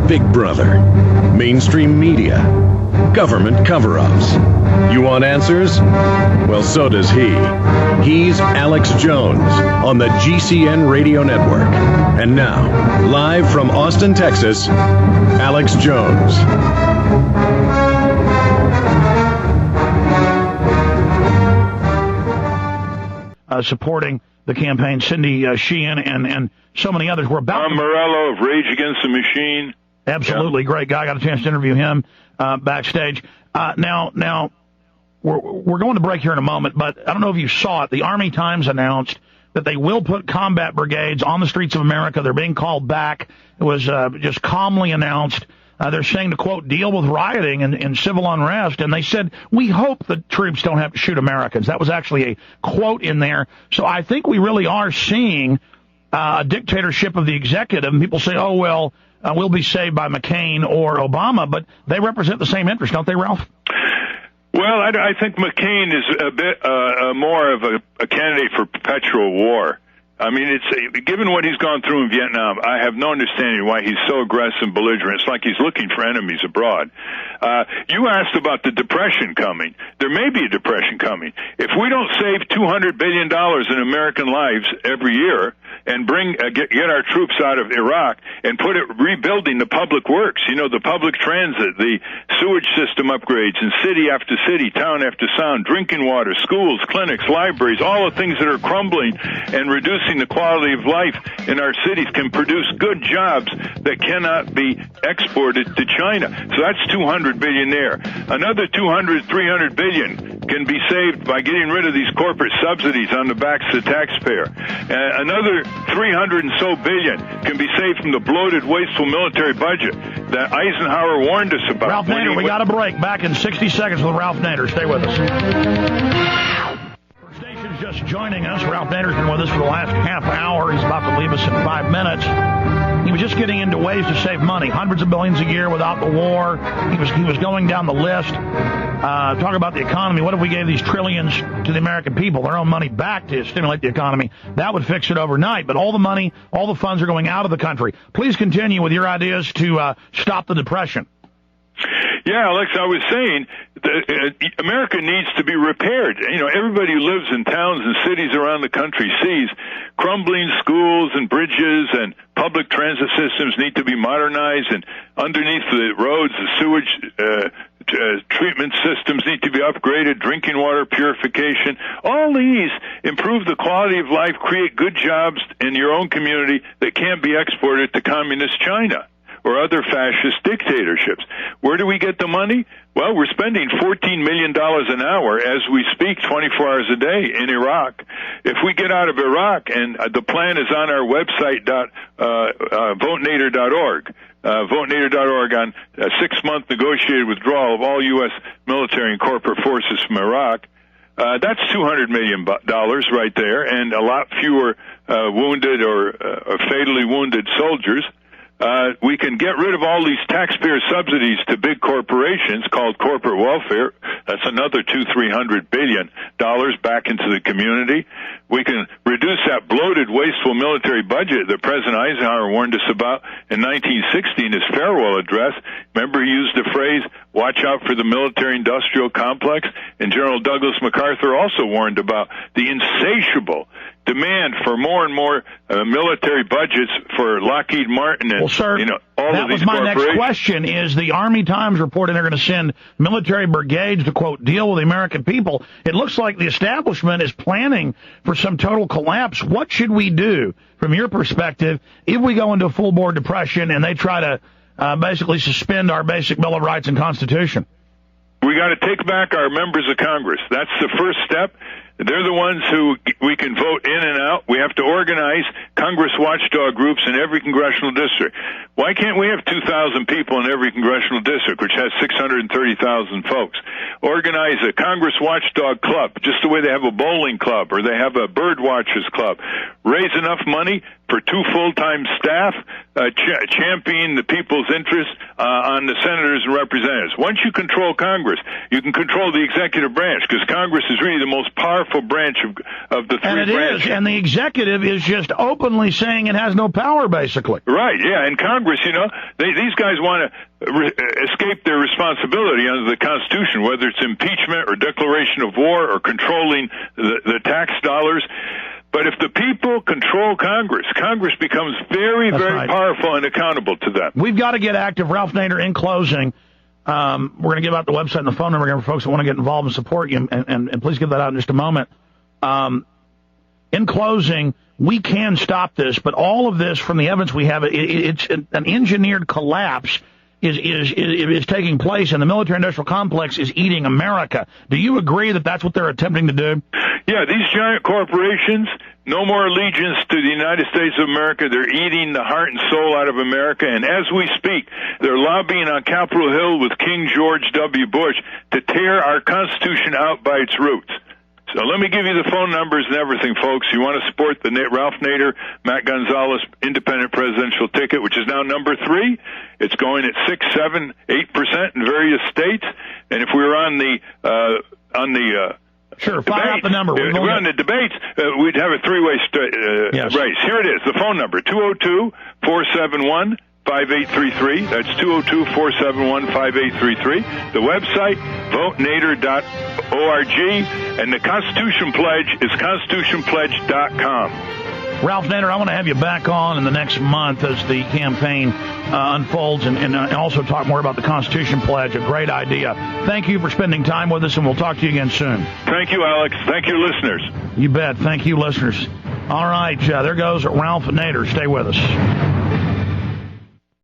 Big Brother, mainstream media, government cover-ups. You want answers? Well, so does he. He's Alex Jones on the GCN Radio Network. And now, live from Austin, Texas, Alex Jones. Supporting the campaign, Cindy Sheehan and so many others. We're about Tom Morello of Rage Against the Machine. Absolutely great guy. Got a chance to interview him backstage. Now we're going to break here in a moment, but I don't know if you saw it. The Army Times announced that they will put combat brigades on the streets of America. They're being called back. It was just calmly announced. They're saying to, quote, deal with rioting and civil unrest. And they said, we hope the troops don't have to shoot Americans. That was actually a quote in there. So I think we really are seeing a dictatorship of the executive. And people say, oh, well, we'll be saved by McCain or Obama. But they represent the same interest, don't they, Ralph? Well, I think McCain is a bit more of a candidate for perpetual war. I mean, given what he's gone through in Vietnam, I have no understanding why he's so aggressive and belligerent. It's like he's looking for enemies abroad. You asked about the depression coming. There may be a depression coming. If we don't save $200 billion in American lives every year and get our troops out of Iraq and put it rebuilding the public works, the public transit, the sewage system upgrades in city after city, town after town, drinking water, schools, clinics, libraries, all the things that are crumbling and reducing the quality of life in our cities can produce good jobs that cannot be exported to China. So that's $200 billion there. Another $300 billion can be saved by getting rid of these corporate subsidies on the backs of the taxpayer. Another 300 and so billion can be saved from the bloated, wasteful military budget that Eisenhower warned us about. Ralph Nader, we got a break. Back in 60 seconds with Ralph Nader. Stay with us. First Station's just joining us. Ralph Nader's been with us for the last half hour. He's about to leave us in 5 minutes. He was just getting into ways to save money, hundreds of billions a year without the war. He was going down the list. Talk about the economy. What if we gave these trillions to the American people, their own money back to stimulate the economy? That would fix it overnight. But all the money, all the funds are going out of the country. Please continue with your ideas to stop the depression. Yeah, Alex, I was saying that America needs to be repaired. Everybody who lives in towns and cities around the country sees crumbling schools and bridges, and public transit systems need to be modernized, and underneath the roads, the sewage treatment systems need to be upgraded, drinking water purification. All these improve the quality of life, create good jobs in your own community that can't be exported to communist China or other fascist dictatorships. Where do we get the money? Well, we're spending $14 million an hour as we speak, 24 hours a day in Iraq. If we get out of Iraq, and the plan is on our website, votenader.org, votenader.org, on a 6-month negotiated withdrawal of all U.S. military and corporate forces from Iraq. That's $200 million right there, and a lot fewer wounded or fatally wounded soldiers. We can get rid of all these taxpayer subsidies to big corporations called corporate welfare. That's another $200-300 billion back into the community. We can reduce that bloated, wasteful military budget that President Eisenhower warned us about in 1960 in his farewell address. Remember, he used the phrase, watch out for the military-industrial complex. And General Douglas MacArthur also warned about the insatiable demand for more and more military budgets for Lockheed Martin and, well, sir, all of these corporations. That was my next question, is the Army Times reporting they're going to send military brigades to, quote, deal with the American people. It looks like the establishment is planning for some total collapse. What should we do, from your perspective, if we go into a full-bore depression and they try to basically suspend our basic Bill of Rights and Constitution? We got to take back our members of Congress. That's the first step. They're the ones who we can vote in and out. We have to organize Congress watchdog groups in every congressional district. Why can't we have 2,000 people in every congressional district, which has 630,000 folks? Organize a Congress watchdog club, just the way they have a bowling club or they have a bird watchers club. Raise enough money for 2 full-time staff, championing the people's interest on the senators and representatives. Once you control Congress, you can control the executive branch, because Congress is really the most powerful branch of the 3 and it branches. is, and the executive is just openly saying it has no power, basically. Right, yeah, and Congress, these guys want to escape their responsibility under the Constitution, whether it's impeachment or declaration of war or controlling the tax dollars. But if the people control Congress, Congress becomes very, very powerful and accountable to them. We've got to get active. Ralph Nader, in closing, we're going to give out the website and the phone number again for folks that want to get involved and support you, and please give that out in just a moment. In closing, we can stop this, but all of this, from the evidence we have, it's an engineered collapse is taking place, and the military-industrial complex is eating America. Do you agree that that's what they're attempting to do? Yeah, these giant corporations, no more allegiance to the United States of America. They're eating the heart and soul out of America, and as we speak, they're lobbying on Capitol Hill with King George W. Bush to tear our Constitution out by its roots. So let me give you the phone numbers and everything, folks. You want to support the Ralph Nader, Matt Gonzalez independent presidential ticket, which is now number 3. It's going at 6, 7, 8% in various states. And if we were on the Sure, fire out the number. If we're on the debates, we'd have a 3-way race. Here it is, the phone number, 202-471-5833. That's 202-471-5833. The website, votenader.org. And the Constitution Pledge is constitutionpledge.com. Ralph Nader, I want to have you back on in the next month as the campaign unfolds and also talk more about the Constitution Pledge. A great idea. Thank you for spending time with us, and we'll talk to you again soon. Thank you, Alex. Thank you, listeners. You bet. Thank you, listeners. All right, there goes Ralph Nader. Stay with us.